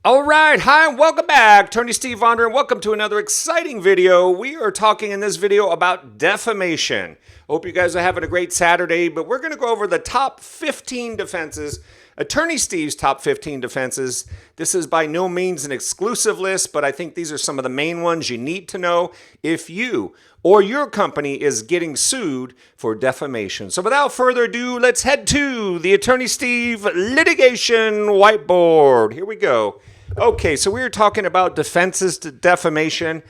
All right, hi, and welcome back. Attorney Steve Vonder, and welcome to another exciting video. We are talking in this video about defamation. Hope you guys are having a great Saturday, but we're going to go over the top 15 defenses, Attorney Steve's top 15 defenses. This is by no means an exclusive list, but I think these are some of the main ones you need to know if you or your company is getting sued for defamation. So without further ado, let's head to the Attorney Steve litigation whiteboard. Here we go. Okay, so we were talking about defenses to defamation.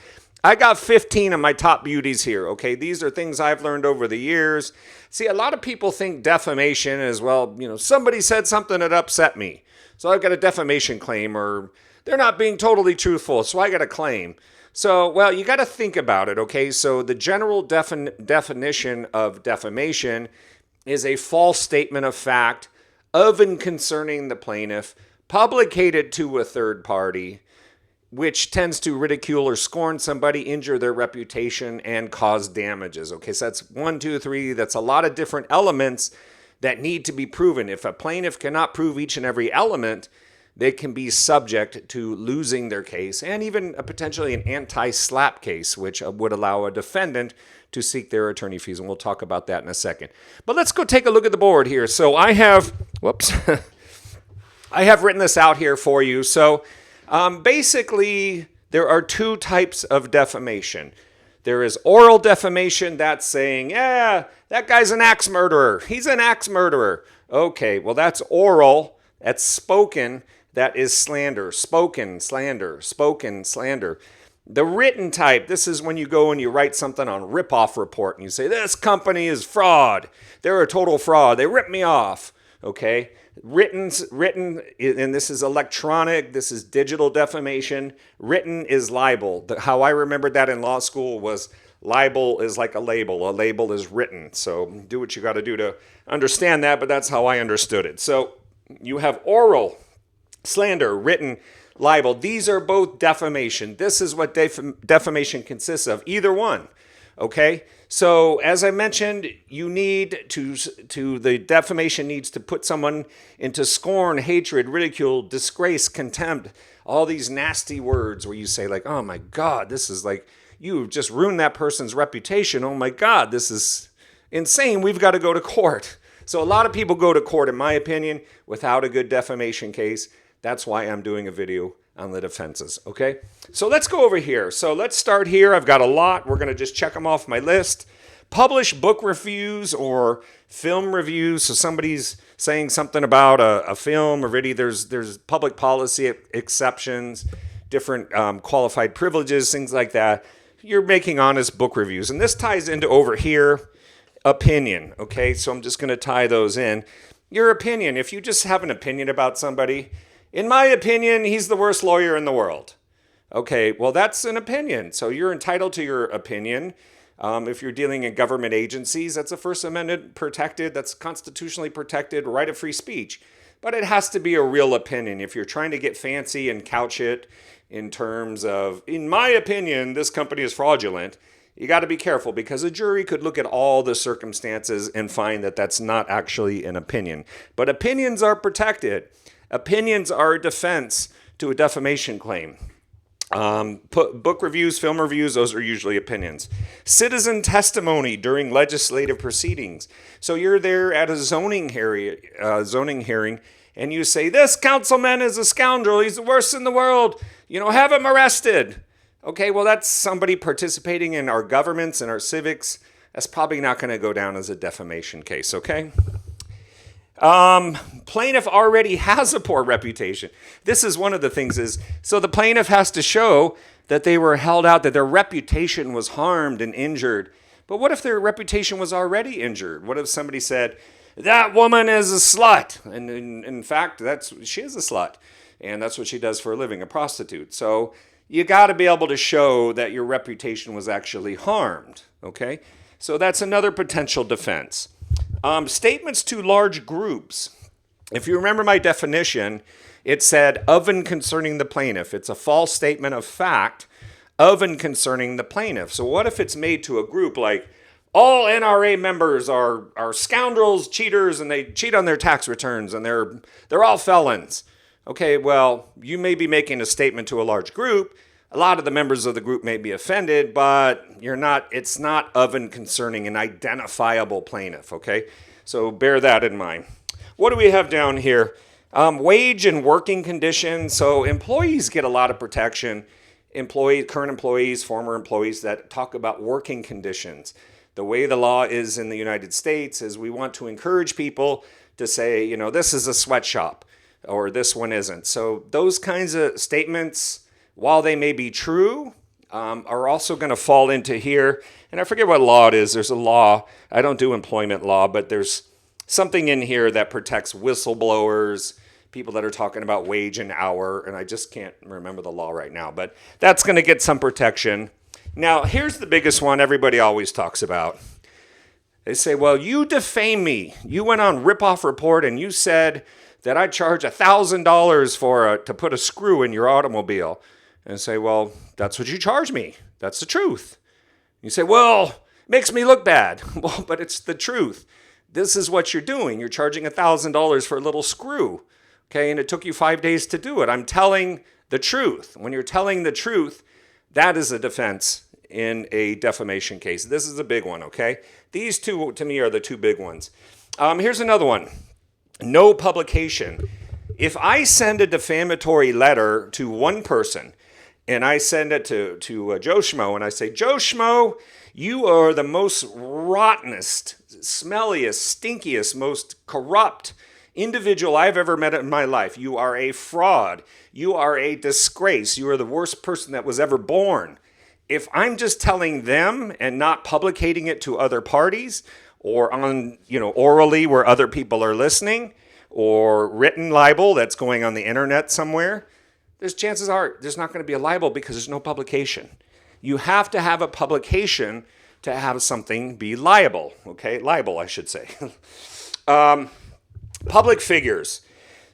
I got 15 of my top beauties here, okay? These are things I've learned over the years. See, a lot of people think defamation is, well, somebody said something that upset me, so I've got a defamation claim, or they're not being totally truthful, so I got a claim. So, well, you got to think about it, okay? So the general definition of defamation is a false statement of fact of and concerning the plaintiff, publicated to a third party, which tends to ridicule or scorn somebody, injure their reputation, and cause damages. Okay, so that's 1, 2, 3. That's a lot of different elements that need to be proven. If a plaintiff cannot prove each and every element, they can be subject to losing their case, and even potentially an anti-SLAPP case, which would allow a defendant to seek their attorney fees, and we'll talk about that in a second. But let's go take a look at the board here. So I have, I have written this out here for you. So basically, there are two types of defamation. There is oral defamation. That's saying, yeah, that guy's an axe murderer. He's an axe murderer. Okay, well, that's oral. That's spoken. That is slander. Spoken, slander. Spoken, slander. The written type, this is when you go and you write something on Rip-Off Report and you say, this company is fraud. They're a total fraud. They ripped me off. Okay? Written, and this is electronic, this is digital defamation. Written is libel. How I remembered that in law school was libel is like a label is written. So do what you got to do to understand that, but that's how I understood it. So you have oral, slander, written, libel. These are both defamation. This is what defamation consists of, either one. Okay? So as I mentioned, you need the defamation needs to put someone into scorn, hatred, ridicule, disgrace, contempt, all these nasty words where you say like, oh my God, this is like, you've just ruined that person's reputation. Oh my God, this is insane. We've got to go to court. So a lot of people go to court, in my opinion, without a good defamation case. That's why I'm doing a video on the defenses, okay? So let's go over here. So let's start here. I've got a lot. We're going to just check them off my list. Publish book reviews or film reviews. So somebody's saying something about a film or video. There's public policy exceptions, different qualified privileges, things like that. You're making honest book reviews. And this ties into over here, opinion, okay? So I'm just going to tie those in. Your opinion. If you just have an opinion about somebody, in my opinion, he's the worst lawyer in the world. Okay, well, that's an opinion. So you're entitled to your opinion. If you're dealing in government agencies, that's a First Amendment protected, that's constitutionally protected right of free speech. But it has to be a real opinion. If you're trying to get fancy and couch it in terms of, in my opinion, this company is fraudulent, you got to be careful because a jury could look at all the circumstances and find that that's not actually an opinion. But opinions are protected. Opinions are a defense to a defamation claim. Book reviews, film reviews, those are usually opinions. Citizen testimony during legislative proceedings. So you're there at a zoning hearing, and you say, this councilman is a scoundrel. He's the worst in the world. Have him arrested. Okay, well, that's somebody participating in our governments and our civics. That's probably not going to go down as a defamation case, okay? Plaintiff already has a poor reputation. This is one of the things so the plaintiff has to show that they were held out, that their reputation was harmed and injured. But what if their reputation was already injured? What if somebody said, that woman is a slut? And in fact, she is a slut. And that's what she does for a living, a prostitute. So you got to be able to show that your reputation was actually harmed. Okay? So that's another potential defense. Statements to large groups. If you remember my definition, it said of and concerning the plaintiff. It's a false statement of fact of and concerning the plaintiff. So what if it's made to a group like all NRA members are scoundrels, cheaters, and they cheat on their tax returns, and they're all felons. Okay, well, you may be making a statement to a large group. A lot of the members of the group may be offended, but it's not of and concerning an identifiable plaintiff, okay? So bear that in mind. What do we have down here? Wage and working conditions. So employees get a lot of protection. Current employees, former employees that talk about working conditions. The way the law is in the United States is we want to encourage people to say, this is a sweatshop or this one isn't. So those kinds of statements, while they may be true, are also going to fall into here. And I forget what law it is. There's a law. I don't do employment law, but there's something in here that protects whistleblowers, people that are talking about wage and hour, and I just can't remember the law right now, but that's going to get some protection. Now, here's the biggest one everybody always talks about. They say, well, you defame me. You went on Ripoff Report and you said that I charge $1,000 to put a screw in your automobile. And I say, well, that's what you charge me. That's the truth. You say, well, it makes me look bad. Well, but it's the truth. This is what you're doing. You're charging $1,000 for a little screw. Okay, and it took you 5 days to do it. I'm telling the truth. When you're telling the truth, that is a defense in a defamation case. This is a big one, okay? These two, to me, are the two big ones. Here's another one. No publication. If I send a defamatory letter to one person, and I send it to Joe Schmo, and I say, Joe Schmo, you are the most rottenest, smelliest, stinkiest, most corrupt individual I've ever met in my life. You are a fraud. You are a disgrace. You are the worst person that was ever born. If I'm just telling them and not publicating it to other parties or on, orally where other people are listening, or written libel that's going on the internet somewhere, there's chances are there's not going to be a libel because there's no publication. You have to have a publication to have something be liable, okay? Libel, I should say. Public figures.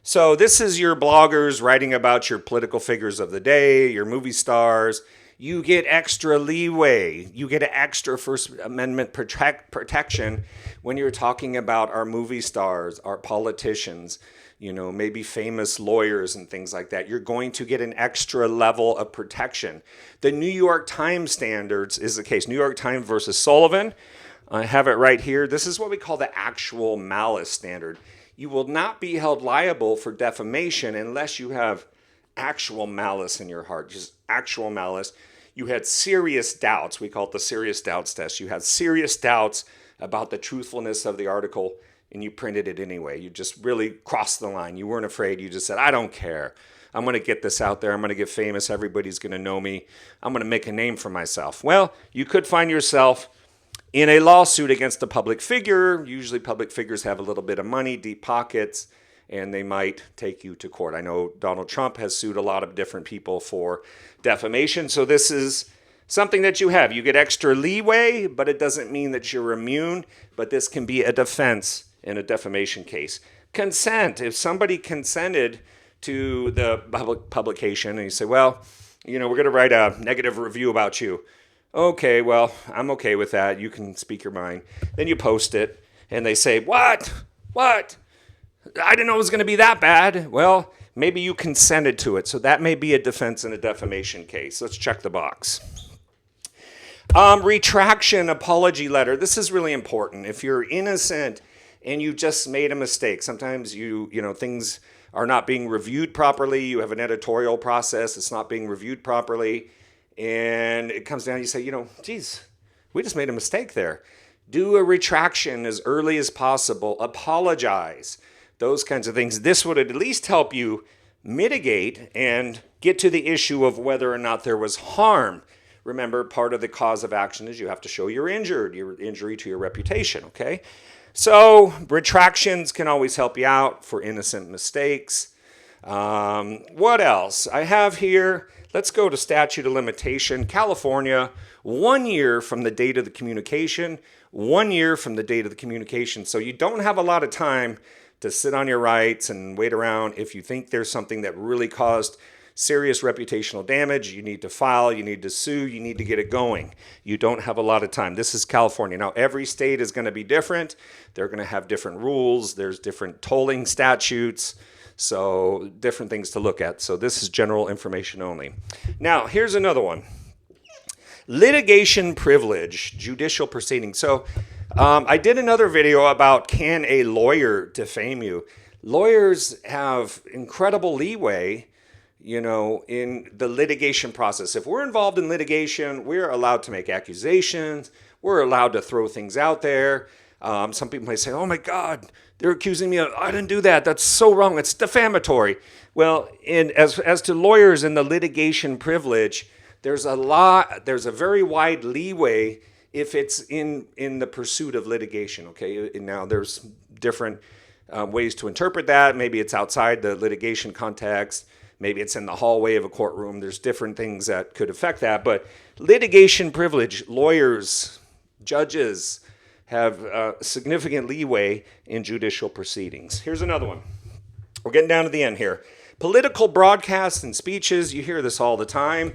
So this is your bloggers writing about your political figures of the day, your movie stars. You get extra leeway. You get extra First Amendment protection when you're talking about our movie stars, our politicians, maybe famous lawyers and things like that. You're going to get an extra level of protection. The New York Times standards is the case. New York Times versus Sullivan. I have it right here. This is what we call the actual malice standard. You will not be held liable for defamation unless you have actual malice in your heart, just actual malice. You had serious doubts. We call it the serious doubts test. You had serious doubts about the truthfulness of the article, and you printed it anyway. You just really crossed the line. You weren't afraid. You just said, I don't care. I'm going to get this out there. I'm going to get famous. Everybody's going to know me. I'm going to make a name for myself. Well, you could find yourself in a lawsuit against a public figure. Usually public figures have a little bit of money, deep pockets, and they might take you to court. I know Donald Trump has sued a lot of different people for defamation. So this is something that you have. You get extra leeway, but it doesn't mean that you're immune. But this can be a defense in a defamation case. Consent. If somebody consented to the publication and you say, well, we're going to write a negative review about you. Okay, well, I'm okay with that. You can speak your mind. Then you post it, and they say, what? I didn't know it was going to be that bad. Well, maybe you consented to it. So that may be a defense in a defamation case. Let's check the box. Retraction apology letter. This is really important. If you're innocent and you just made a mistake, sometimes things are not being reviewed properly. You have an editorial process. It's not being reviewed properly. And it comes down, you say, geez, we just made a mistake there. Do a retraction as early as possible. Apologize. Those kinds of things. This would at least help you mitigate and get to the issue of whether or not there was harm. Remember, part of the cause of action is you have to show you're injured, your injury to your reputation, okay? So retractions can always help you out for innocent mistakes. What else? I have here, let's go to statute of limitation. California, 1 year from the date of the communication, 1 year from the date of the communication. So you don't have a lot of time to sit on your rights and wait around. If you think there's something that really caused serious reputational damage, you need to file, you need to sue, you need to get it going. You don't have a lot of time. This is California. Now, every state is going to be different. They're going to have different rules. There's different tolling statutes. So different things to look at. So this is general information only. Now, here's another one. Litigation privilege, judicial proceedings. So I did another video about, can a lawyer defame you? Lawyers have incredible leeway, in the litigation process. If we're involved in litigation, we're allowed to make accusations. We're allowed to throw things out there. Some people might say, oh my God, they're accusing me of, I didn't do that. That's so wrong. It's defamatory. Well, as to lawyers in the litigation privilege, there's a very wide leeway if it's in the pursuit of litigation, okay? And now there's different ways to interpret that. Maybe it's outside the litigation context. Maybe it's in the hallway of a courtroom. There's different things that could affect that. But litigation privilege, lawyers, judges have significant leeway in judicial proceedings. Here's another one. We're getting down to the end here. Political broadcasts and speeches, you hear this all the time.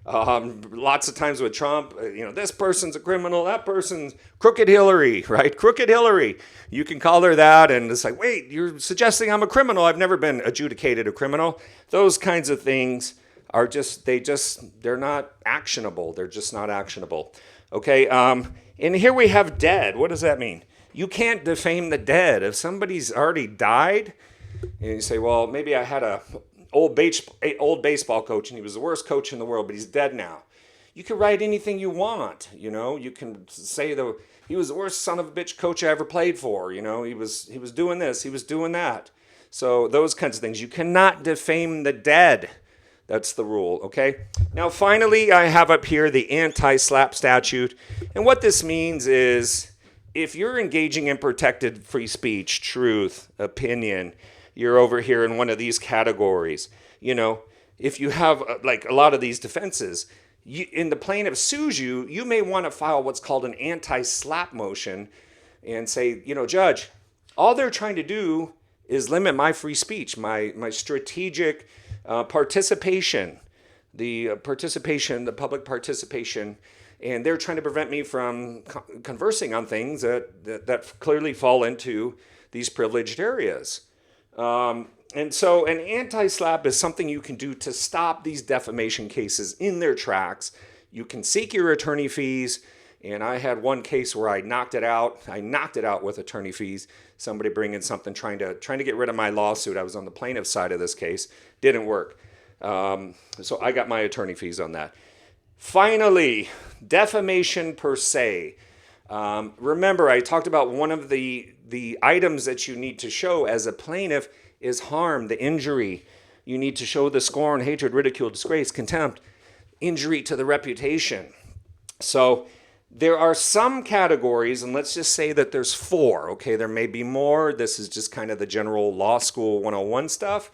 Lots of times with Trump, this person's a criminal, that person's crooked Hillary, right? Crooked Hillary. You can call her that, and it's like, wait, you're suggesting I'm a criminal. I've never been adjudicated a criminal. Those kinds of things are they're not actionable. They're just not actionable. Okay, and here we have dead. What does that mean? You can't defame the dead. If somebody's already died, and you say, well, maybe I had a old baseball coach, and he was the worst coach in the world, but he's dead now. You can write anything you want. You can say he was the worst son of a bitch coach I ever played for. He was doing this, he was doing that. So those kinds of things. You cannot defame the dead. That's the rule, okay? Now, finally, I have up here the anti-SLAPP statute. And what this means is if you're engaging in protected free speech, truth, opinion, you're over here in one of these categories. If you have like a lot of these defenses, and the plaintiff sues you, you may want to file what's called an anti-SLAPP motion and say, Judge, all they're trying to do is limit my free speech, my strategic participation, the public participation, and they're trying to prevent me from conversing on things that clearly fall into these privileged areas. And so an anti-SLAPP is something you can do to stop these defamation cases in their tracks. You can seek your attorney fees, and I had one case where I knocked it out. I knocked it out with attorney fees. Somebody bringing something trying to get rid of my lawsuit. I was on the plaintiff's side of this case. Didn't work. So I got my attorney fees on that. Finally, defamation per se. Remember, I talked about one of the items that you need to show as a plaintiff is harm, the injury. You need to show the scorn, hatred, ridicule, disgrace, contempt, injury to the reputation. So there are some categories, and let's just say that there's 4. Okay, there may be more. This is just kind of the general law school 101 stuff.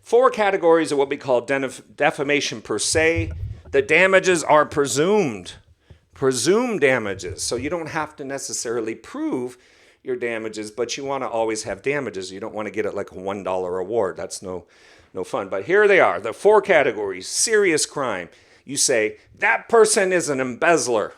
4 categories of what we call defamation per se. The damages are presumed damages. So you don't have to necessarily prove your damages, but you want to always have damages. You don't want to get it like a $1 award. That's no fun. But here they are, the 4 categories. Serious crime. You say that person is an embezzler,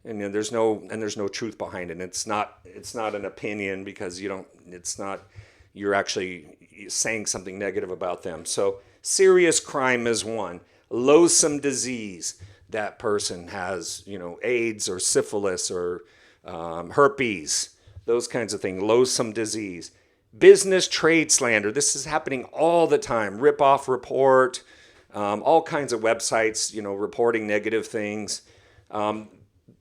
and there's no truth behind it. It's not an opinion because you're actually saying something negative about them. So serious crime is one. Loathsome disease. That person has AIDS or syphilis or herpes. Those kinds of things, loathsome disease. Business trade slander, this is happening all the time. Rip-off report, all kinds of websites, reporting negative things.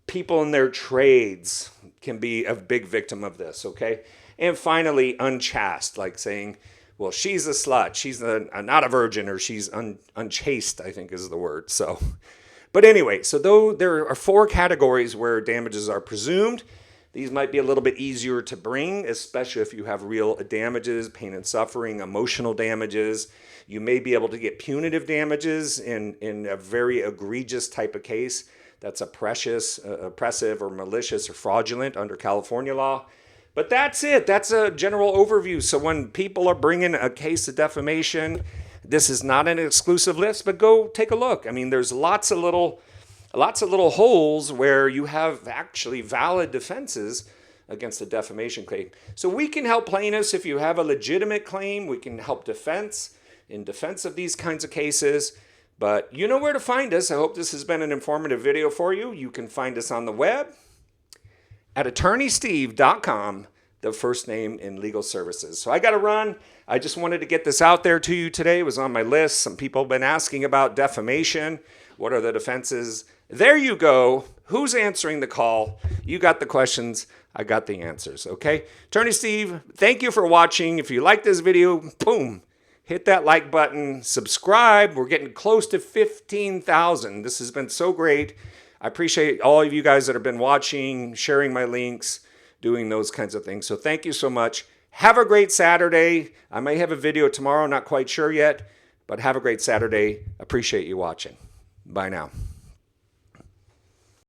People in their trades can be a big victim of this, okay? And finally, unchaste, like saying, well, she's a slut, she's not a virgin, or she's unchaste, I think is the word. So, but anyway, so though there are 4 categories where damages are presumed, these might be a little bit easier to bring, especially if you have real damages, pain and suffering, emotional damages. You may be able to get punitive damages in a very egregious type of case that's oppressive or malicious or fraudulent under California law. But that's it. That's a general overview. So when people are bringing a case of defamation, this is not an exclusive list, but go take a look. I mean, there's lots of little holes where you have actually valid defenses against a defamation claim. So we can help plaintiffs if you have a legitimate claim. We can help defense in defense of these kinds of cases. But you know where to find us. I hope this has been an informative video for you. You can find us on the web at attorneysteve.com, the first name in legal services. So I got to run. I just wanted to get this out there to you today. It was on my list. Some people have been asking about defamation. What are the defenses? There you go. Who's answering the call? You got the questions. I got the answers. Okay? Attorney Steve, thank you for watching. If you like this video, boom, hit that like button. Subscribe. We're getting close to 15,000. This has been so great. I appreciate all of you guys that have been watching, sharing my links, doing those kinds of things. So thank you so much. Have a great Saturday. I may have a video tomorrow, not quite sure yet, but have a great Saturday. Appreciate you watching. Bye now.